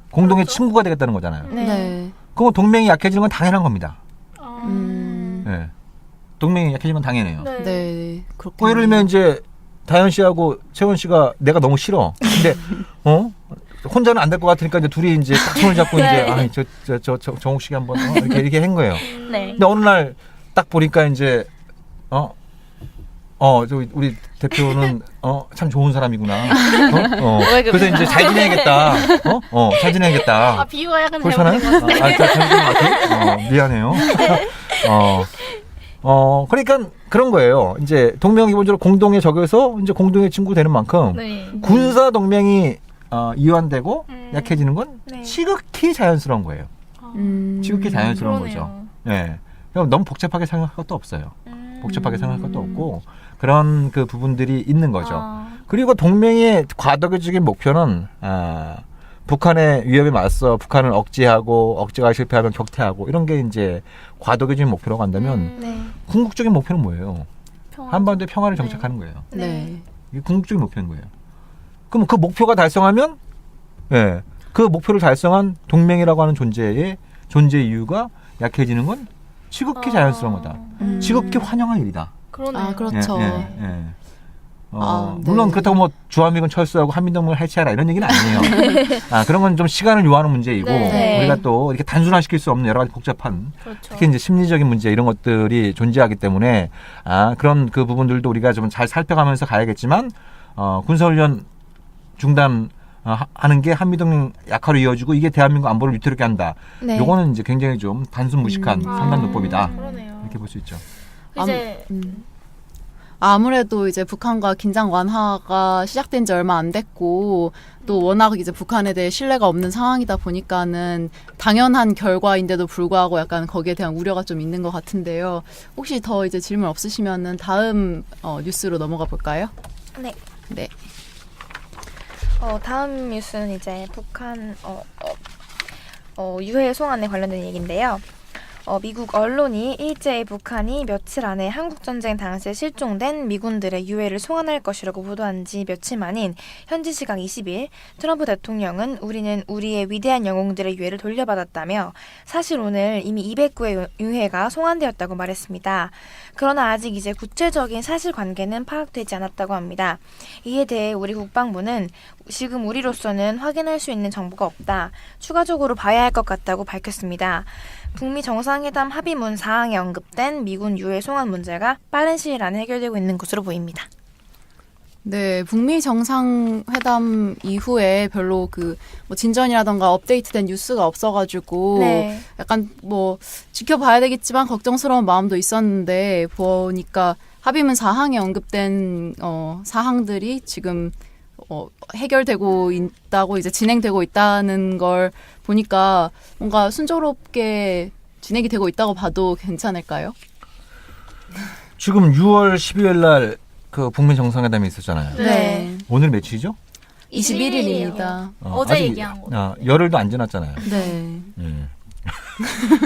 공동의 그렇죠. 친구가 되겠다는 거잖아요. 네. 네. 그럼 동맹이 약해지는 건 당연한 겁니다. 음. 네. 동맹이 약해지는 건 당연해요. 네. 네. 그렇군요. 예를 들면 이제 다현 씨하고 채원 씨가 내가 너무 싫어. 근데 혼자는 안 될 것 같으니까 이제 둘이 이제 딱 손을 잡고 네. 이제 정욱 씨가 한번 이렇게 한 거예요. 네. 근데 어느 날 딱 보니까 이제 우리 대표는 참 좋은 사람이구나. 그래서 이제 잘 지내야겠다. 잘 지내야겠다. 비유가 약간 그렇잖아요. 잘못된 것 같아요. 잘못된 것 같아요. 미안해요. 그러니까 그런 거예요. 이제 동맹 기본적으로 공동의 적에서 이제 공동의 친구 되는 만큼 네. 군사 동맹이 이완되고 음. 약해지는 건 네. 지극히 자연스러운 거예요. 지극히 자연스러운 그러네요. 거죠. 네. 그럼 너무 복잡하게 생각할 것도 없어요. 복잡하게 생각할 것도 음. 없고 그런 부분들이 있는 거죠. 아. 그리고 동맹의 과도기적인 목표는 북한의 위협에 맞서 북한을 억제가 실패하면 격퇴하고 이런 게 이제 과도기적인 목표라고 한다면 네. 궁극적인 목표는 뭐예요? 평화. 한반도의 평화를 정착하는 거예요. 네. 이게 궁극적인 목표인 거예요. 그럼 그 목표가 달성하면 그 목표를 달성한 동맹이라고 하는 존재 이유가 약해지는 건 지극히 자연스러운 거다. 지극히 환영할 일이다. 그러네요. 아, 그렇죠. 네. 물론 그렇다고 뭐 주한미군 철수하고 한미동맹을 해체하라 이런 얘기는 아니에요. 그런 건 좀 시간을 요하는 문제이고 네. 우리가 또 이렇게 단순화시킬 수 없는 여러 가지 복잡한 그렇죠. 특히 이제 심리적인 문제 이런 것들이 존재하기 때문에 그런 그 부분들도 우리가 좀 잘 살펴가면서 가야겠지만 군사훈련 중단 하는 게 한미동맹 약화로 이어지고 이게 대한민국 안보를 위태롭게 한다. 네. 요거는 이제 굉장히 좀 단순 무식한 상단노법이다. 그러네요. 이렇게 볼 수 있죠. 이제 아무래도 이제 북한과 긴장 완화가 시작된 지 얼마 안 됐고 또 워낙 이제 북한에 대해 신뢰가 없는 상황이다 보니까는 당연한 결과인데도 불구하고 약간 거기에 대한 우려가 좀 있는 것 같은데요. 혹시 더 이제 질문 없으시면은 다음 뉴스로 넘어가 볼까요? 네. 네. 다음 뉴스는 이제 북한 유해 송환에 관련된 얘기인데요. 미국 언론이 일제히 북한이 며칠 안에 한국전쟁 당시에 실종된 미군들의 유해를 송환할 것이라고 보도한 지 며칠 만인 현지 시각 20일 트럼프 대통령은 우리는 우리의 위대한 영웅들의 유해를 돌려받았다며 사실 오늘 이미 200구의 유해가 송환되었다고 말했습니다. 그러나 아직 이제 구체적인 사실관계는 파악되지 않았다고 합니다. 이에 대해 우리 국방부는 지금 우리로서는 확인할 수 있는 정보가 없다. 추가적으로 봐야 할 것 같다고 밝혔습니다. 북미 정상회담 합의문 사항에 언급된 미군 유해 송환 문제가 빠른 시일 안에 해결되고 있는 것으로 보입니다. 네, 북미 정상회담 이후에 별로 뭐 진전이라던가 업데이트된 뉴스가 없어가지고 네. 약간 뭐 지켜봐야 되겠지만 걱정스러운 마음도 있었는데 보니까 합의문 사항에 언급된 사항들이 지금 해결되고 있다고 이제 진행되고 있다는 걸 보니까 뭔가 순조롭게 진행이 되고 있다고 봐도 괜찮을까요? 지금 6월 12일 날 그 북미 정상회담이 있었잖아요. 네. 오늘 며칠이죠? 21일입니다. 어제 아직, 얘기한 거. 열흘도 안 지났잖아요. 네.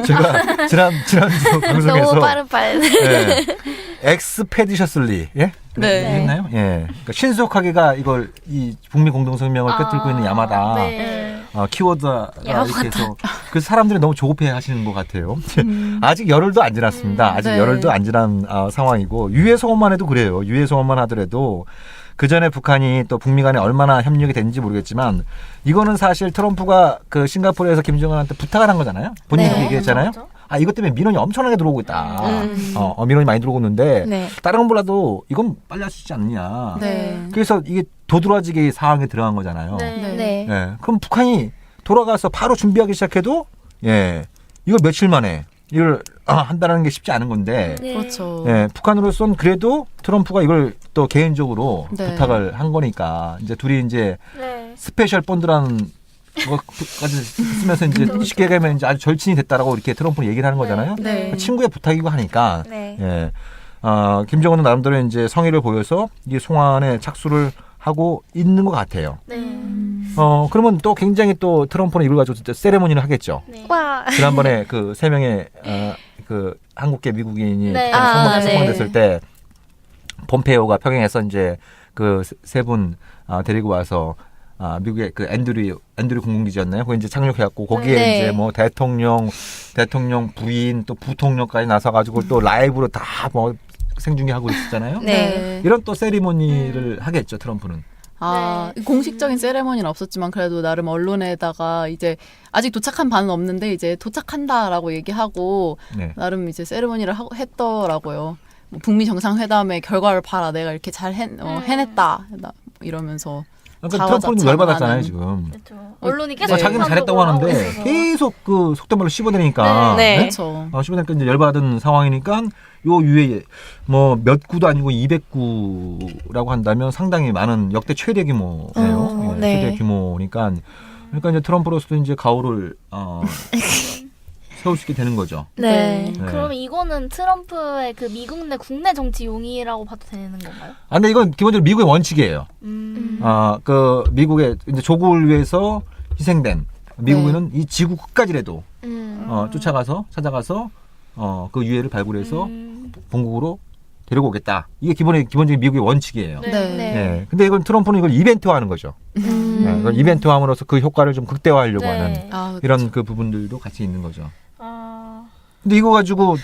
제가 지난주 방송에서 너무 빠른. 네. 엑스페디셔슬리 예? 네. 했나요? 예. 그러니까 신속하게가 이걸 이 북미 공동성명을 꿰뚫고 있는 야마다 네. 키워드가 야마다. 이렇게 해서 그 사람들이 너무 조급해 하시는 것 같아요. 아직 열흘도 안 지났습니다. 아직 네. 열흘도 안 지난 상황이고 유해 송환만 해도 그래요. 유해 송환만 하더라도 그 전에 북한이 또 북미 간에 얼마나 협력이 됐는지 모르겠지만 이거는 사실 트럼프가 그 싱가포르에서 김정은한테 부탁을 한 거잖아요. 본인이 네. 얘기했잖아요. 그렇죠. 이것 때문에 민원이 엄청나게 들어오고 있다. 민원이 많이 들어오고 있는데 네. 다른 건 몰라도 이건 빨리 할 수 있지 않느냐. 네. 그래서 이게 도드라지게 사항에 들어간 거잖아요. 네. 네. 예. 그럼 북한이 돌아가서 바로 준비하기 시작해도 이걸 며칠 만에 이걸 한다는 게 쉽지 않은 건데 네. 그렇죠. 북한으로서는 그래도 트럼프가 이걸 또 개인적으로 네. 부탁을 한 거니까 이제 둘이 이제 네. 스페셜 본드라는 것까지 쓰면서 이제 쉽게 얘기하면 이제 아주 절친이 됐다라고 이렇게 트럼프는 얘기를 하는 거잖아요. 네. 친구의 부탁이고 하니까 네. 김정은은 나름대로 이제 성의를 보여서 이 송환에 착수를 하고 있는 것 같아요. 네. 그러면 또 굉장히 또 트럼프는 이걸 가지고 세레모니를 하겠죠. 네. 와. 지난번에 그 세 명의 그 한국계 미국인이 네. 송환됐을 때 폼페이오가 평양에서 이제 그 세 분 데리고 와서 미국의 그 앤드류 공군기지였나요? 거기 이제 착륙해갖고 거기에 네. 이제 뭐 대통령 부인 또 부통령까지 나서가지고 또 라이브로 다 뭐 생중계하고 있었잖아요. 네. 이런 또 세리머니를 하겠죠 트럼프는. 공식적인 세레모니는 없었지만 그래도 나름 언론에다가 이제 아직 도착한 바는 없는데 이제 도착한다라고 얘기하고 네. 나름 이제 세레모니를 했더라고요. 뭐 북미 정상회담의 결과를 봐라, 내가 이렇게 잘 해냈다 이러면서. 그러니까 트럼프는 열받았잖아요 자화자찬하는. 지금. 그렇죠. 언론이 계속 자기는 잘했다고 비판적으로 하고 하는데 있어서. 계속 그 속된 말로 씹어대니까. 네. 그렇죠. 씹어대니까 이제 열받은 상황이니까 요 유해 뭐 몇 구도 아니고 200구라고 한다면 상당히 많은 역대 최대 규모예요. 네. 최대 규모니까 그러니까 이제 트럼프로서도 이제 가오를 세울 수 있게 되는 거죠. 네. 네. 그러면 이거는 트럼프의 그 미국 내 국내 정치 용이라고 봐도 되는 건가요? 근데 이건 기본적으로 미국의 원칙이에요. 음. 그 미국의 이제 조국을 위해서 희생된 미국인은 이 지구 끝까지라도 찾아가서 그 유해를 발굴해서 본국으로 데리고 오겠다. 이게 기본적인 미국의 원칙이에요. 네. 네. 네. 근데 이건 트럼프는 이걸 이벤트화하는 거죠. 이걸 이벤트화함으로써 그 효과를 좀 극대화하려고 하는 그렇죠. 이런 그 부분들도 같이 있는 거죠. 아. 근데 이거 가지고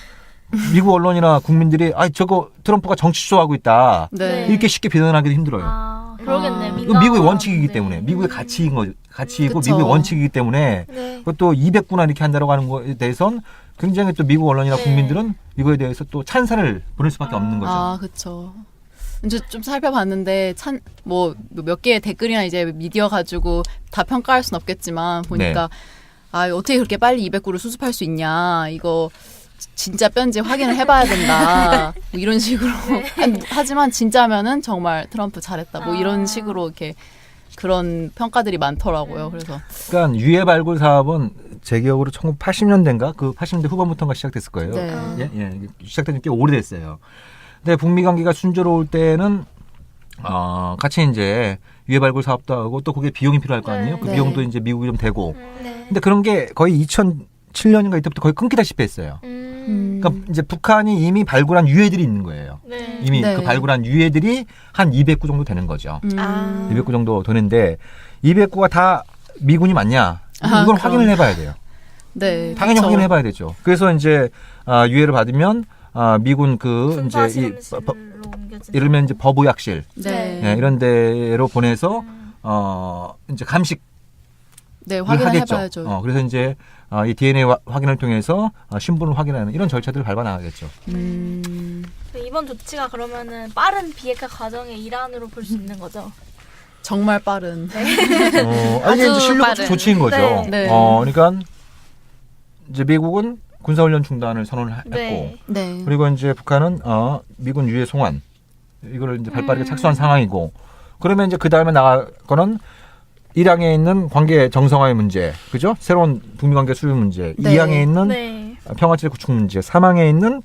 미국 언론이나 국민들이 저거 트럼프가 정치 수사하고 있다. 네. 이렇게 쉽게 비난하기도 힘들어요. 그러겠네. 아. 이건 미국의 원칙이기 네. 때문에 미국의 가치이고 그쵸. 미국의 원칙이기 때문에 네. 그것도 200구나 이렇게 한다고 하는 거에 대해선 굉장히 또 미국 언론이나 네. 국민들은 이거에 대해서 또 찬사를 보낼 수밖에 없는 거죠. 아, 그쵸. 이제 좀 살펴봤는데 뭐 몇 개의 댓글이나 이제 미디어 가지고 다 평가할 순 없겠지만 보니까 어떻게 그렇게 빨리 200구를 수습할 수 있냐 이거 진짜 뺀지 확인을 해봐야 된다 뭐 이런 식으로 하지만 진짜면은 정말 트럼프 잘했다 뭐 이런 식으로 이렇게 그런 평가들이 많더라고요. 그래서 그러니까 유해 발굴 사업은 제 기억으로 1980년대인가 그 80년대 후반부터가 시작됐을 거예요. 네. 예, 시작된 지 꽤 오래됐어요. 근데 북미 관계가 순조로울 때는 같이 이제 유해 발굴 사업도 하고 또 그게 비용이 필요할 거 아니에요. 그 네. 비용도 이제 미국이 좀 되고. 네. 근데 그런 게 거의 2007년인가 이때부터 거의 끊기다시피 했어요. 그러니까 이제 북한이 이미 발굴한 유해들이 있는 거예요. 네. 이미 네. 그 발굴한 유해들이 한 200구 정도 되는 거죠. 아. 200구 정도 되는데 200구가 다 미군이 맞냐? 아, 이건 그럼. 확인을 해봐야 돼요. 네, 당연히 그쵸. 확인을 해봐야 되죠. 그래서 이제 유해를 받으면 미군 그 이제 실험실로 옮겨진. 이러면 이제 법의학실 네, 예, 이런 데로 보내서 이제 감식 네, 확인을 하겠죠. 해봐야죠. 그래서 이제 이 DNA 확인을 통해서 신분을 확인하는 이런 절차들을 밟아 나가겠죠. 이번 조치가 그러면은 빠른 비핵화 과정의 일환으로 볼 수 있는 거죠. 정말 빠른. 이게 아주 이제 실력 빠른. 조치인 거죠. 네. 네. 그러니까 이제 미국은 군사훈련 중단을 선언을 했고, 네. 네. 그리고 이제 북한은 미군 유해 송환 이거를 이제 발빠르게 착수한 상황이고, 그러면 이제 그 다음에 나가거는 1항에 있는 관계 정상화의 문제, 그죠? 새로운 북미 관계 수립 문제, 네. 2항에 있는 네. 평화체제 구축 문제, 3항에 있는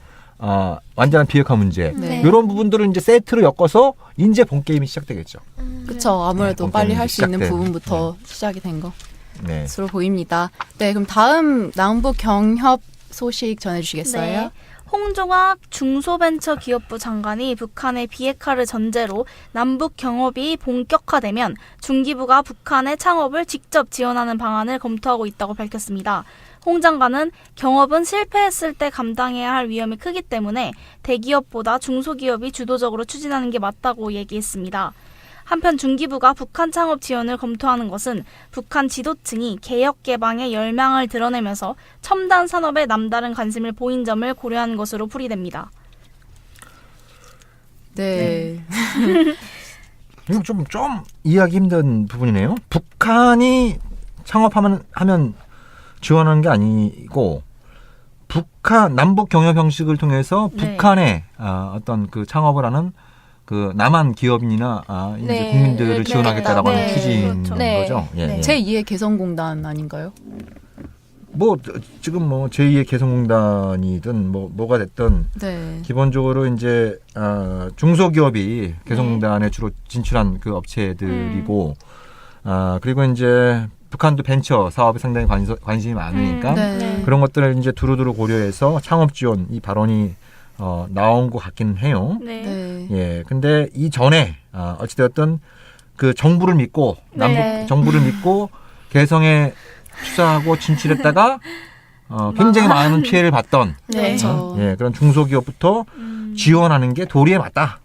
완전한 비핵화 문제, 네. 이런 부분들을 이제 세트로 엮어서 이제 본 게임이 시작되겠죠. 그쵸. 아무래도 네, 빨리 할 수 있는 시작된. 부분부터 시작이 된 네. 것으로 보입니다. 네, 그럼 다음 남북 경협 소식 전해주시겠어요? 네. 홍종학 중소벤처기업부 장관이 북한의 비핵화를 전제로 남북 경협이 본격화되면 중기부가 북한의 창업을 직접 지원하는 방안을 검토하고 있다고 밝혔습니다. 홍 장관은 경협은 실패했을 때 감당해야 할 위험이 크기 때문에 대기업보다 중소기업이 주도적으로 추진하는 게 맞다고 얘기했습니다. 한편 중기부가 북한 창업 지원을 검토하는 것은 북한 지도층이 개혁 개방의 열망을 드러내면서 첨단 산업에 남다른 관심을 보인 점을 고려한 것으로 풀이됩니다. 네. 이거 좀 이해하기 힘든 부분이네요. 북한이 창업하면 지원하는 게 아니고 북한 남북 경협 형식을 통해서 네. 북한의 어떤 그 창업을 하는 그 남한 기업인이나 이제 네. 국민들을 네. 지원하겠다라고 하는 네. 취지인 그렇죠. 네. 거죠. 예, 네. 예. 제2의 개성공단 아닌가요? 뭐 지금 뭐 제2의 개성공단이든 뭐가 됐든 네. 기본적으로 이제 중소기업이 개성공단에 주로 진출한 그 업체들이고 그리고 이제 북한도 벤처 사업에 상당히 관심이 많으니까 네. 그런 것들을 이제 두루두루 고려해서 창업 지원 이 발언이 나온 것 같긴 해요. 네. 네. 예, 근데 이 전에 어찌되었든 그 정부를 믿고 남북 네. 정부를 믿고 개성에 투자하고 진출했다가 굉장히 많은 피해를 봤던 네. 그렇죠. 예, 그런 중소기업부터 지원하는 게 도리에 맞다.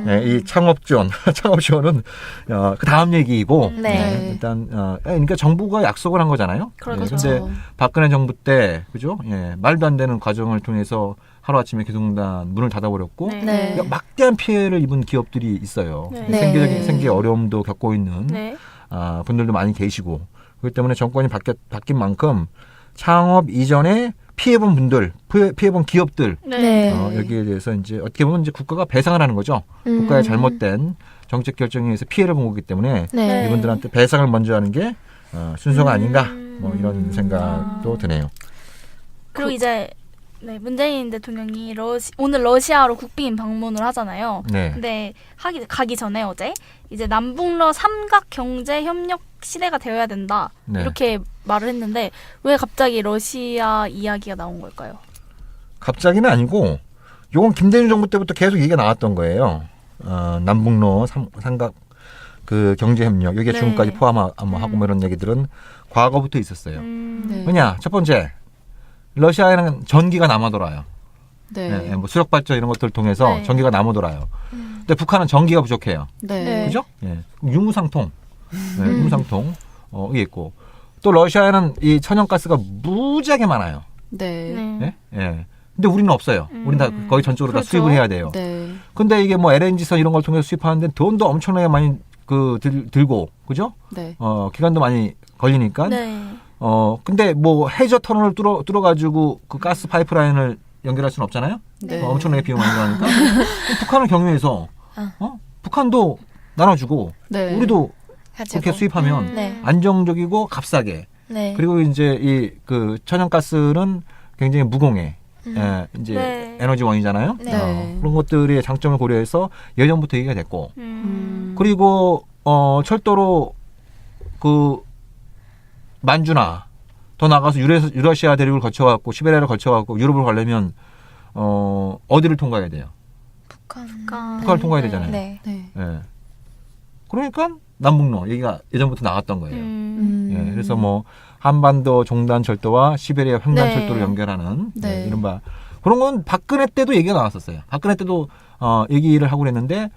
예, 이 창업 지원, 창업 지원은 그 다음 얘기이고 네. 일단 그러니까 정부가 약속을 한 거잖아요. 그렇죠. 예, 근데 박근혜 정부 때 그죠? 예, 말도 안 되는 과정을 통해서 하루 아침에 개성공단 문을 닫아버렸고 네. 네. 그러니까 막대한 피해를 입은 기업들이 있어요. 네. 네. 생계 어려움도 겪고 있는 네. 분들도 많이 계시고 그렇기 때문에 정권이 바뀐 만큼 창업 이전에 피해본 분들, 피해본 기업들 네. 여기에 대해서 이제 어떻게 보면 이제 국가가 배상을 하는 거죠. 국가의 잘못된 정책 결정에 의해서 피해를 본 거기 때문에 네. 이분들한테 배상을 먼저 하는 게 순서가 아닌가 뭐 이런 생각도 드네요. 그리고 이제 문재인 대통령이 오늘 러시아로 국빈 방문을 하잖아요. 네. 근데 가기 전에 어제 이제 남북러 삼각 경제 협력 시대가 되어야 된다 네. 이렇게 말을 했는데 왜 갑자기 러시아 이야기가 나온 걸까요? 갑자기는 아니고 요건 김대중 정부 때부터 계속 얘기가 나왔던 거예요. 남북로 삼각 그 경제협력 여기에 네. 중국까지 포함하고 뭐 이런 얘기들은 과거부터 있었어요. 네. 왜냐 첫 번째 러시아에는 전기가 남아 돌아요. 네. 뭐 수력 발전 이런 것들을 통해서 네. 전기가 남아 돌아요. 근데 북한은 전기가 부족해요. 네. 네. 그죠? 예. 유무상통. 네, 유무상통. 이게 있고. 또 러시아에는 이 천연가스가 무지하게 많아요. 네. 네. 예? 예. 근데 우리는 없어요. 우리는 다 거의 전적으로 다 그렇죠. 수입을 해야 돼요. 네. 근데 이게 뭐 LNG선 이런 걸 통해서 수입하는데 돈도 엄청나게 많이 들고, 그죠? 네. 기간도 많이 걸리니까. 네. 근데 뭐 해저 터널을 뚫어가지고 그 가스 파이프라인을 연결할 수는 없잖아요? 네. 엄청나게 비용 많이 들어가니까. 북한을 경유해서, 북한도 나눠주고, 네. 우리도 가지고. 그렇게 수입하면 네. 안정적이고 값싸게. 네. 그리고 이제 이 그 천연가스는 굉장히 무공해. 예, 이제 네. 에너지원이잖아요. 네. 그런 것들의 장점을 고려해서 예전부터 얘기가 됐고. 그리고 철도로 그 만주나 더 나가서 유러시아 대륙을 거쳐갖고 시베리아를 거쳐갖고 유럽을 가려면 어디를 통과해야 돼요? 북한을 통과해야 되잖아요. 네. 네. 예. 그러니까 남북로 얘기가 예전부터 나왔던 거예요. 예, 그래서 뭐 한반도 종단철도와 시베리아 횡단철도를 네. 연결하는 네. 예, 이른바 그런 건 박근혜 때도 얘기가 나왔었어요. 박근혜 때도 얘기를 하고 그랬는데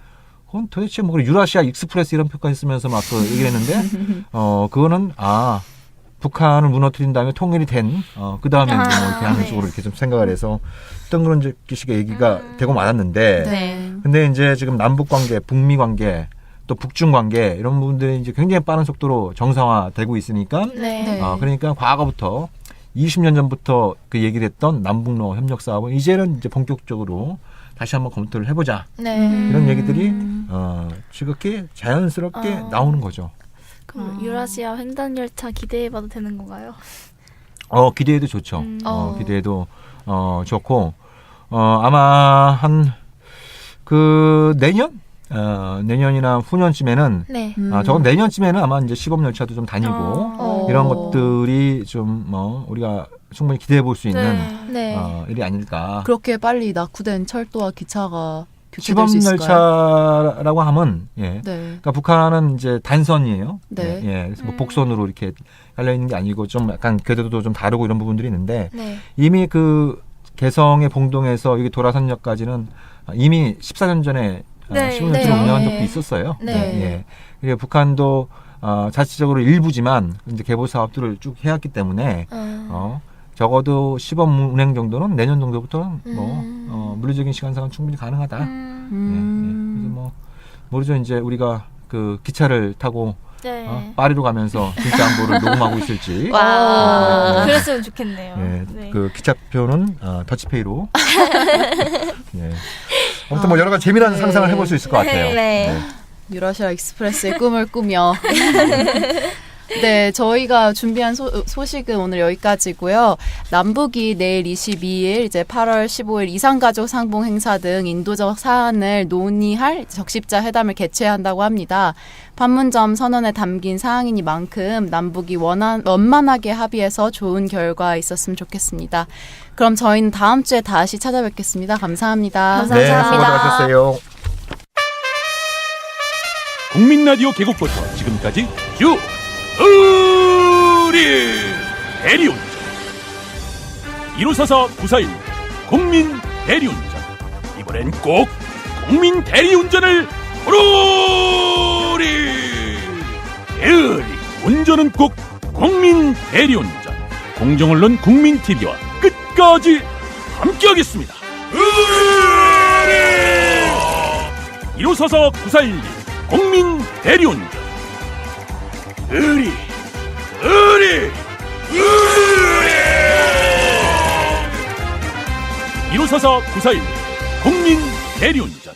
그건 도대체 뭐 유라시아 익스프레스 이런 표까지 쓰면서 막 그 얘기를 했는데 그거는 북한을 무너뜨린 다음에 통일이 된 그 다음에 뭐 이렇게 하는 식으로 이렇게 좀 생각을 해서 어떤 그런 식의 얘기가 되고 말았는데 네. 근데 이제 지금 남북 관계, 북미 관계, 또 북중 관계 이런 부분들이 이제 굉장히 빠른 속도로 정상화되고 있으니까 네. 네. 그러니까 과거부터 20년 전부터 그 얘기를 했던 남북로 협력 사업은 이제는 이제 본격적으로 다시 한번 검토를 해보자 네. 이런 얘기들이 즐겁게 자연스럽게 나오는 거죠. 그럼 유라시아 횡단 열차 기대해봐도 되는 건가요? 기대해도 좋죠. 어. 기대해도 좋고 아마 한 그 내년이나 후년쯤에는 네. 저건 내년쯤에는 아마 이제 시범 열차도 좀 다니고 어. 이런 것들이 좀 우리가 충분히 기대해 볼 수 있는 네. 네. 일이 아닐까. 그렇게 빨리 낙후된 철도와 기차가 시범 교체될 수 있을까요? 열차라고 하면 네. 그러니까 북한은 이제 단선이에요. 네. 그래서 뭐 복선으로 이렇게 깔려 있는 게 아니고 좀 약간 궤도도 좀 다르고 이런 부분들이 있는데 네. 이미 그 개성의 봉동에서 여기 도라선역까지는 이미 14년 전에 네. 시범 네. 열차를 운영한 적도 있었어요. 네. 예. 그리고 북한도 자체적으로 일부지만 이제 개보 사업들을 쭉 해왔기 때문에 적어도 시범 운행 정도는 내년 정도부터는 뭐 물리적인 시간상은 충분히 가능하다. 예. 그래서 뭐 모르죠. 이제 우리가 그 기차를 타고 네. 파리로 가면서 진짜 안보를 녹음하고 있을지. 와. 그랬으면 좋겠네요. 예, 네. 그 기차표는 더치페이로. 예. 아무튼 뭐 여러 가지 재미난 상상을 해볼 수 있을 것 같아요. 네. 유라시아 익스프레스의 꿈을 꾸며 네, 저희가 준비한 소식은 오늘 여기까지고요. 남북이 내일 22일 이제 8월 15일 이산가족 상봉 행사 등 인도적 사안을 논의할 적십자 회담을 개최한다고 합니다. 판문점 선언에 담긴 사항이니만큼 남북이 원만하게 합의해서 좋은 결과 있었으면 좋겠습니다. 그럼 저희는 다음 주에 다시 찾아뵙겠습니다. 감사합니다. 네, 수고 많으셨어요. 국민 라디오 개국부터 지금까지 쭉 우리 대리운전 1544-941 국민 대리운전 이번엔 꼭 국민 대리운전을 부르리 대리 운전은 꼭 국민 대리운전 공정언론 국민TV와 끝까지 함께하겠습니다. 1544-941 국민 대리운전 의리 1544-941 국민 대리운전